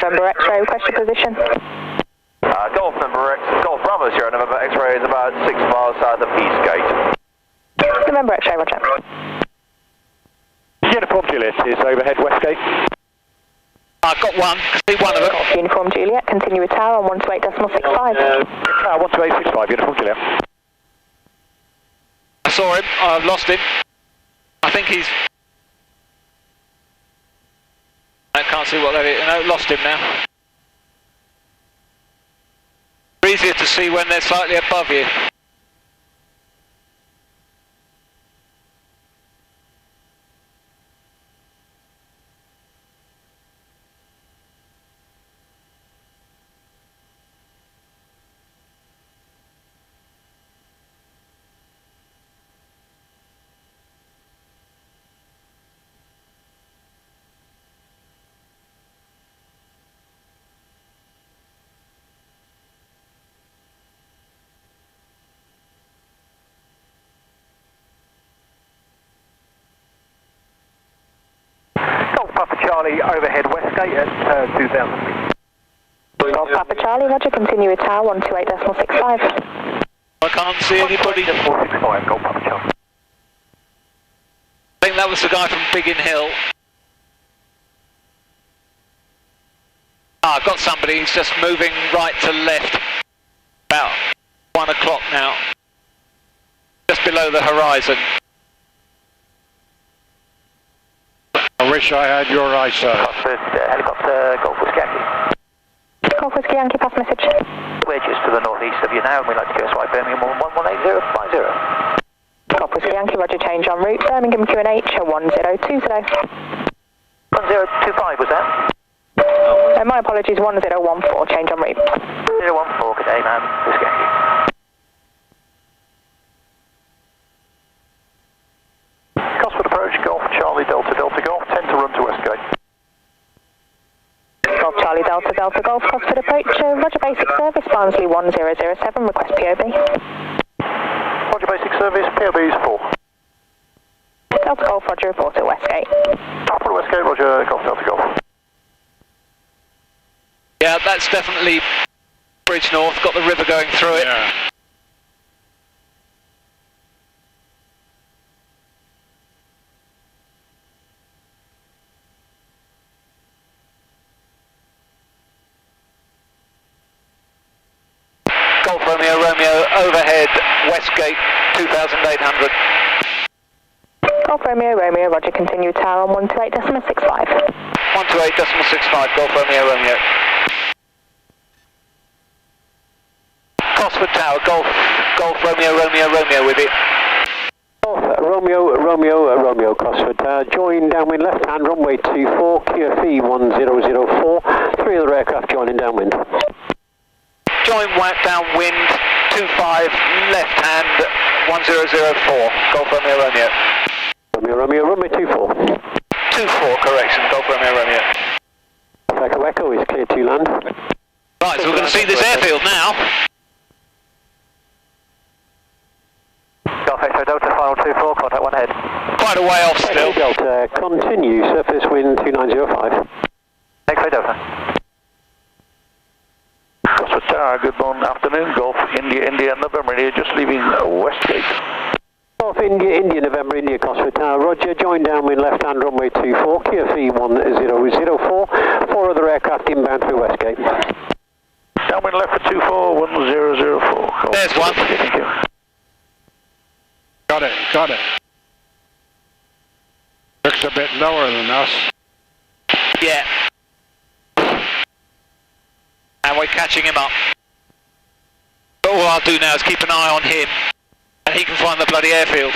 November X-ray, request your position. Golf Bravo, Sierra November X-ray is about 6 miles south of Eastgate. November X-ray, roger. Uniform Juliet is overhead Westgate. I've got one, see one of them. Uniform Juliet, continue with tower on 128.65. Tower 128.65, Uniform Juliet. I saw him, I've lost him. I think he's... I can't see what that is. No, lost him now. Easier to see when they're slightly above you. Papa Charlie overhead Westgate at 2000. Golf Papa Charlie, roger, continue with tower 128.65. I can't see anybody. 465, Golf Papa Charlie. I think that was the guy from Biggin Hill. I've got somebody, he's just moving right to left. About 1 o'clock now. Just below the horizon. I wish I had your eyesight. Cosford, helicopter, Golf Whiskey Yankee. Golf Whiskey Yankee, pass message. We're just to the northeast of you now, and we'd like to QSY Birmingham 118050. Golf Whiskey Yankee, roger, change en route. Birmingham QNH 102 today. 1025 was that? My apologies, 1014, change en route. 014, good day, man. Whiskey Yankee. Cosford approach, Golf Charlie Delta Delta Golf, 10 to run to Westgate. Golf Charlie Delta Delta Golf, Cosford approach, roger basic service, Barnsley 1007, request POB. Roger basic service, POB is 4. Delta Golf, roger, report at Westgate. Papa Westgate, roger, Golf Delta Golf. Yeah, that's definitely Bridge North, got the river going through it. Yeah. Golf Romeo Romeo overhead Westgate 2800. Golf Romeo Romeo, roger, continue tower on 128.65. 128.65, Golf Romeo Romeo. Cosford Tower, Golf Romeo Romeo Romeo with it. Golf Romeo Cosford, join downwind left hand, runway 24, QFE 1004, 3 other aircraft joining downwind. Join whack downwind 25, left hand 1004, Golf Romeo Romeo. Romeo, runway 24. 24, correction, Golf Romeo Romeo. Echo Echo is clear to land. Right, so we're going to see this airfield now. Golf Echo Delta, final 24, contact 1 ahead. Quite a way off still. Echo Delta, continue, surface wind 2905. Echo Delta. Cosford Tower, good morning, afternoon, Golf India, November India, just leaving Westgate. Golf India, November India, Cosford Tower, roger, join downwind left hand, runway 24, QFE 1004, 4 other aircraft inbound through Westgate. Downwind left for 24, 1004. There's one. Thank you. Got it. Looks a bit lower than us. Yeah. And we're catching him up. But all I'll do now is keep an eye on him, and he can find the bloody airfield.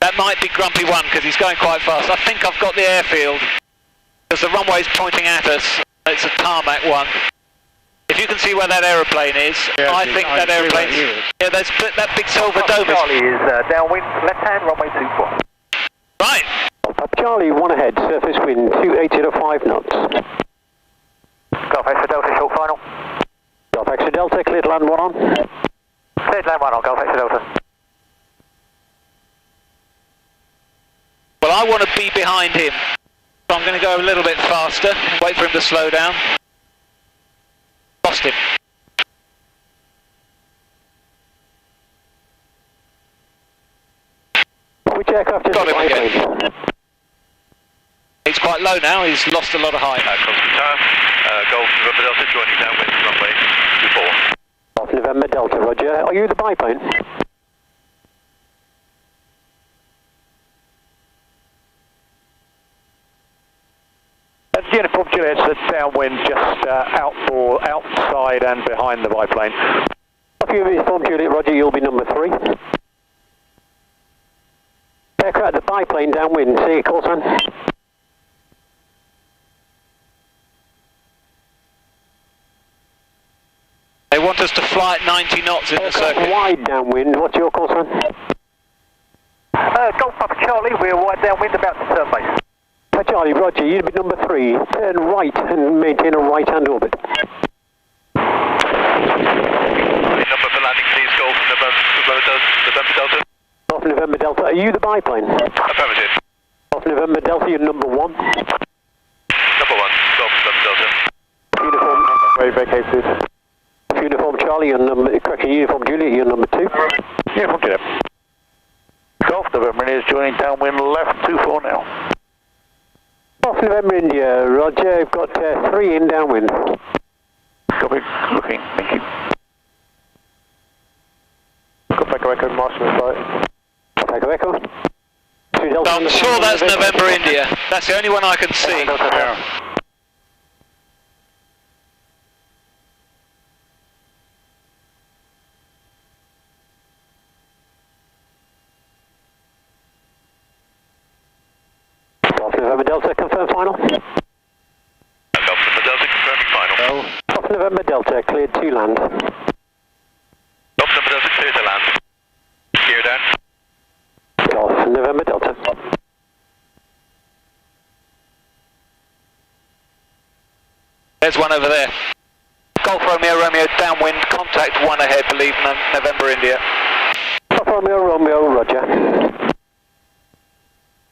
That might be Grumpy One, because he's going quite fast. I think I've got the airfield, because the runway's pointing at us. It's a tarmac one. If you can see where that aeroplane is, yeah, I think that aeroplane. Yeah, that's that big silver dome. Charlie is downwind, left hand, runway 24. Right. Up Charlie, 1 ahead, surface wind 2805 knots. Golf Echo Delta, short final. Golf Extra Delta, cleared land 1 on. Cleared land 1 on, Golf Echo Delta. Well, Well, I want to be behind him. So I'm going to go a little bit faster, wait for him to slow down. Lost him. Which aircraft is Got him again. biplane? He's quite low now, he's lost a lot of height. Cosford Tower, Golf November Delta joining downwind runway 24. Golf November Delta, roger. Are you the biplane? Uniform Juliet, it's downwind, just outside and behind the biplane. Off Uniform Juliet, roger, you'll be number 3. Aircraft the biplane downwind, see you, call sign. They want us to fly at 90 knots in the Aircraft circuit. wide downwind, what's your call sign? Golf Papa Charlie, we're wide downwind about to turn base. Papa Charlie, roger, you'd be number 3. Turn right and maintain a right-hand orbit. Number for landing, please, Golf November Delta. Golf November Delta, are you the biplane? Affirmative. Golf November Delta, you're number 1. Number 1, Golf November Delta. Uniform. Very vacated. Uniform Charlie, you're Uniform Juliet, you're number 2. Uniform Juliet. Golf November is joining downwind left 24 now. Golf November India, roger, I've got 3 in downwind. Copy, looking, thank you. Golf Echo, Marston flight. Echo Echo. I'm sure that's November India. That's the only one I can see. Yeah. Golf November Delta, confirm final. Golf November Delta confirming final. No. Golf November Delta, cleared to land. Golf November Delta clear to land. Gear down. Golf November Delta. There's one over there. Golf Romeo Romeo downwind, contact 1 ahead, believe November India. Golf Romeo Romeo, roger.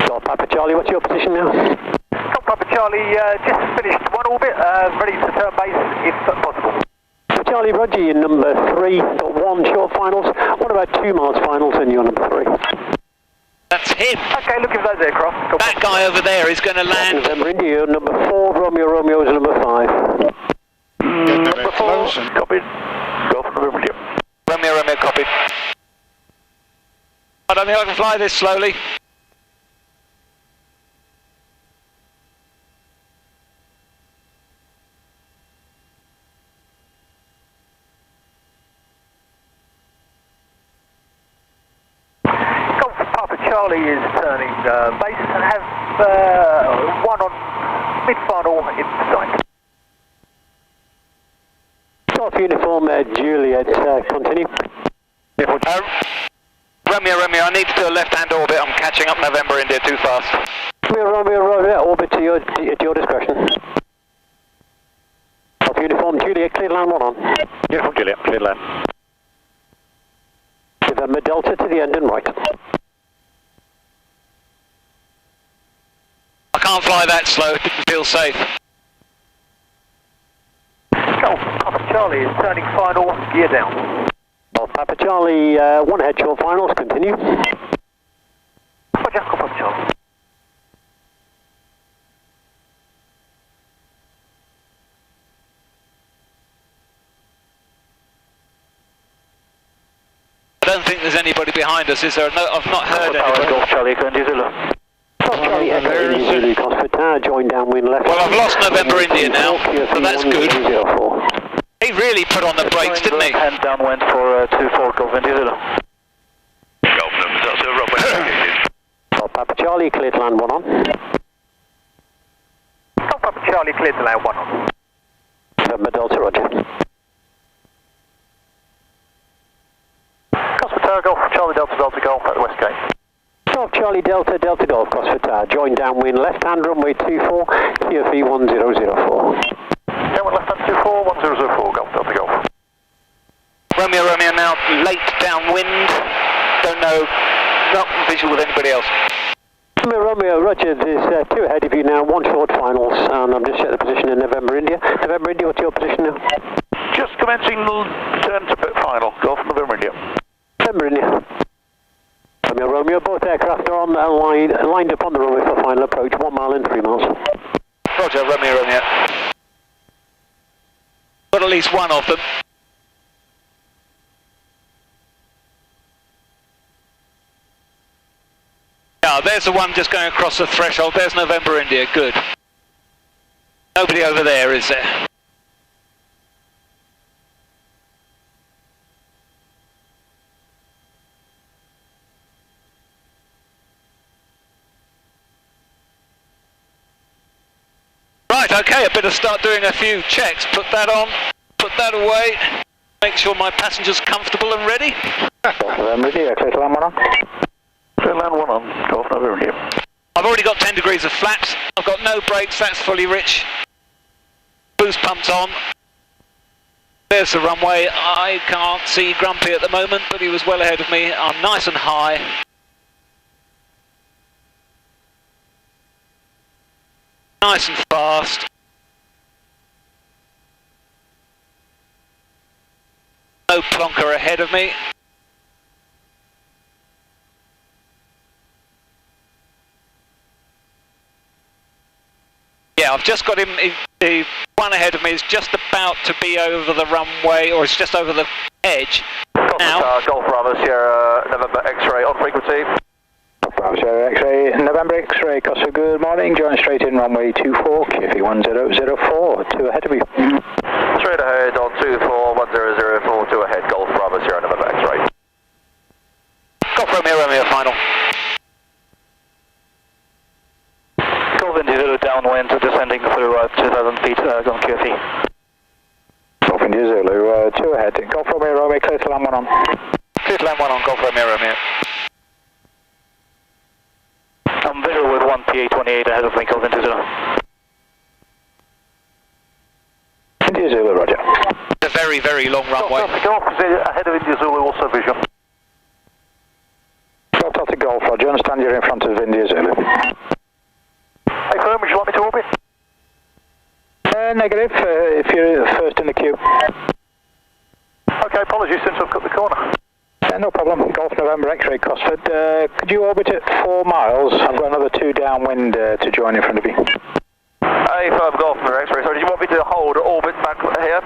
Golf Papa Charlie, what's your position now? Golf Papa Charlie, just finished one orbit, ready to turn base if possible. Papa Charlie, roger, you're number 3. Got 1 short finals. What about 2 miles finals and you're number 3? That's him. Okay, looking for those aircraft. Golf That guy over there is going to land. November India, you're number 4. Romeo Romeo is number 5. Number 4. Copied. Golf November India. Romeo Romeo copied. I don't think I can fly this slowly. Charlie is turning base and have 1 on mid-final in sight. Golf Uniform Juliet, continue. Romeo Romeo, I need to do a left-hand orbit. I'm catching up November India too fast. Romeo Romeo, orbit at your discretion. Golf Uniform Juliet, clear land 1 on. Uniform Juliet, clear land. November Delta to the end and right. I can't fly that slow, it didn't feel safe. Golf Papa Charlie is turning final, gear down. Golf Papa Charlie, 1 head short finals, continue. Roger, Golf Papa Charlie. I don't think there's anybody behind us, is there? No, I've not heard anybody. Golf Charlie, Echo India Zulu. Golf Charlie Echo India Zulu, Cosford Tower, join downwind left. Well, I've lost November India now, so that's good. He really put on the brakes, didn't he? And downwind for 24 Golf India Zulu. Golf November Delta, runway Golf Papa Charlie, clear to land 1 on. Golf Papa Charlie, clear to land 1 on. November Delta, roger. Cosford Tower, Golf Charlie Delta Delta Golf at the West Gate. Golf Charlie Delta Delta Golf, Cosford Tower, join downwind left hand runway 24, QFE 1004. Downwind left hand 24, 1004, Golf Delta Golf. Romeo Romeo now late downwind. Don't know, not visual with anybody else. Romeo, Roger, there's 2 ahead of you now, 1 short finals, and I've just set the position in November India. November India, what's your position now? Just commencing turn to pit final, Golf November India. November India. Romeo, both aircraft are on the line, lined up on the runway for final approach, 1 mile and 3 miles. Roger, Romeo. Got at least one of them. Yeah, there's the one just going across the threshold. There's November India, good. Nobody over there, is there? Right, okay, I better start doing a few checks. Put that on, put that away. Make sure my passenger's comfortable and ready. November India, clear to land 1 on. Clear land 1 on, Golf November India. I've already got 10 degrees of flaps. I've got no brakes, that's fully rich. Boost pumps on. There's the runway. I can't see Grumpy at the moment, but he was well ahead of me. I'm nice and high. Nice and fast. No plonker ahead of me. Yeah, I've just got him, the one ahead of me is just about to be over the runway, or it's just over the edge. Now. Golf Bravo Sierra November X-ray on frequency. Bravo Sierra X-ray, November X-ray, Cosford, good morning, join straight in runway 24, QFE 1004, 2 ahead of you. Straight ahead on 24, 1004, 2 ahead, Golf Bravo Sierra November X-ray. Golf Romeo, final. Golf India Zulu downwind, descending through 2,000 feet, on QFE. Golf India Zulu, 2 ahead, Golf Romeo, clear to land 1 on. Clear to land 1 on, Golf Romeo. I'm visual with 1 PA28 ahead of me, Golf India Zulu. India Zulu, Roger. It's a very, very long runway. Golf ahead of India Zulu, also visual. Delta Golf, Roger, understand you're in front of India Zulu. Hey, firm, would you like me to orbit? Negative, if you're first in the queue. Okay, apologies since I've cut the corner. No problem, Golf November X-ray Cosford. Could you orbit at 4 miles? I've got another 2 downwind to join in front of you. Hey, firm Golf November X-ray, so did you want me to hold orbit back here?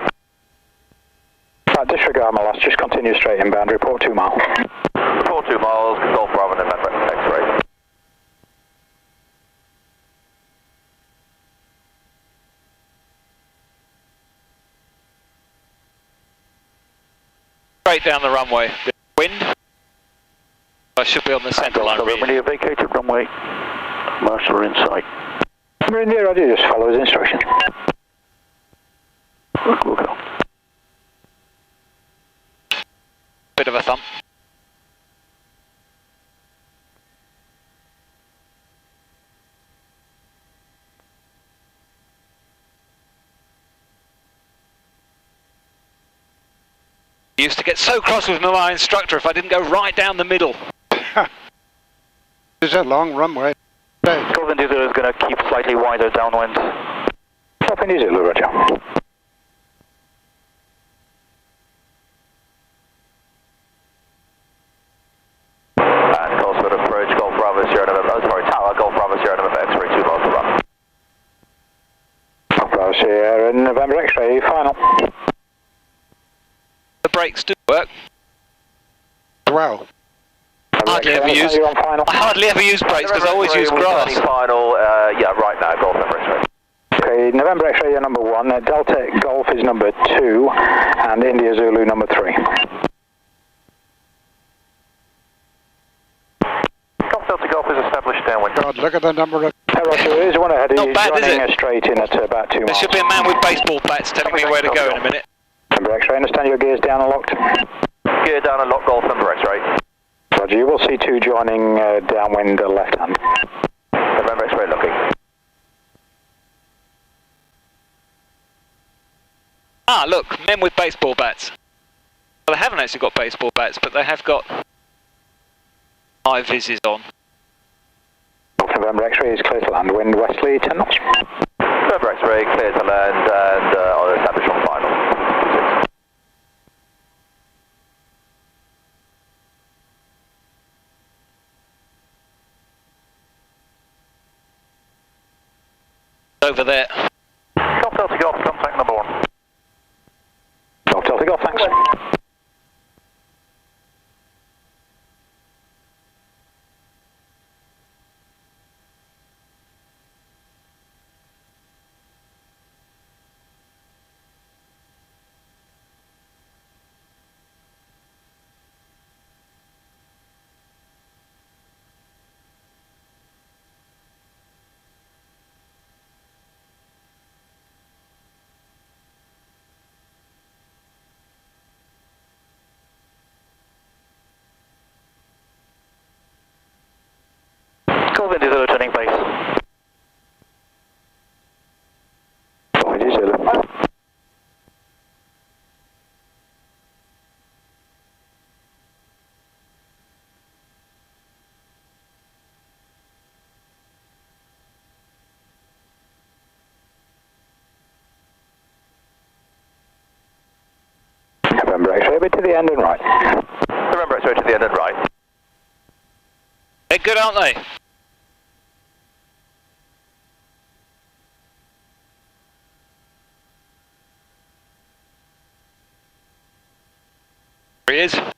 Right, disregard my last, just continue straight inbound, report 2 miles. Report 2 miles, Golf Bravo November X-ray. Straight down the runway. Wind. I should be on the centre line. India vacated runway. Marshal in sight. India, Roger, just follow his instructions. We'll go. Bit of a thump. I used to get so cross with my instructor if I didn't go right down the middle. It's a long runway. Golf India Zulu is going to keep slightly wider downwind. Golf India Zulu, Roger. And Cosford approach, Golf Bravo Sierra November, Tower, Golf Bravo Sierra November X-ray, 2 miles to run. Golf Bravo Sierra November X-ray, final. The brakes do work. Well. I hardly ever use brakes because I always use grass. Final, yeah, right now, Golf November X-ray. Okay, November X-ray, you're number 1, Delta Golf is number 2, and India Zulu number 3. Golf Delta Golf is established downwind. God, look at the number of... Roger, there is one ahead of you, Not bad, is joining it? straight in at about 2 miles. There should be a man with baseball bats telling me where to go in a minute. November X-ray, understand your gear's down and locked. Gear down and lock, Golf November X-ray. Roger, you will see 2 joining downwind left hand. November X-ray looking. Ah, look, men with baseball bats. Well, they haven't actually got baseball bats, but they have got high vises on. November X-ray is clear to land, wind westerly 10 knots. November X-ray, clear to land, and I'll establish on final. Over there. Golf Delta Golf, contact number 1. Golf Delta Golf, thanks. Golf India 0 turning base. Golf India 0. November X-ray, a bit to the end and right. November X-ray to the end and right. They're good, aren't they? There he is. I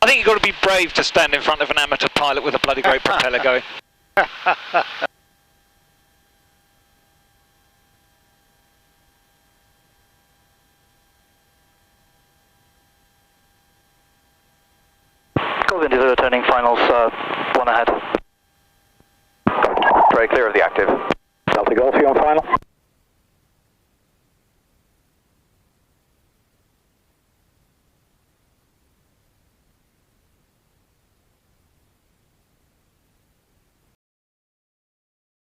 think you've got to be brave to stand in front of an amateur pilot with a bloody great propeller going. Golf India 0 turning finals, 1 ahead. Very clear of the active. Delta Golf, you on final?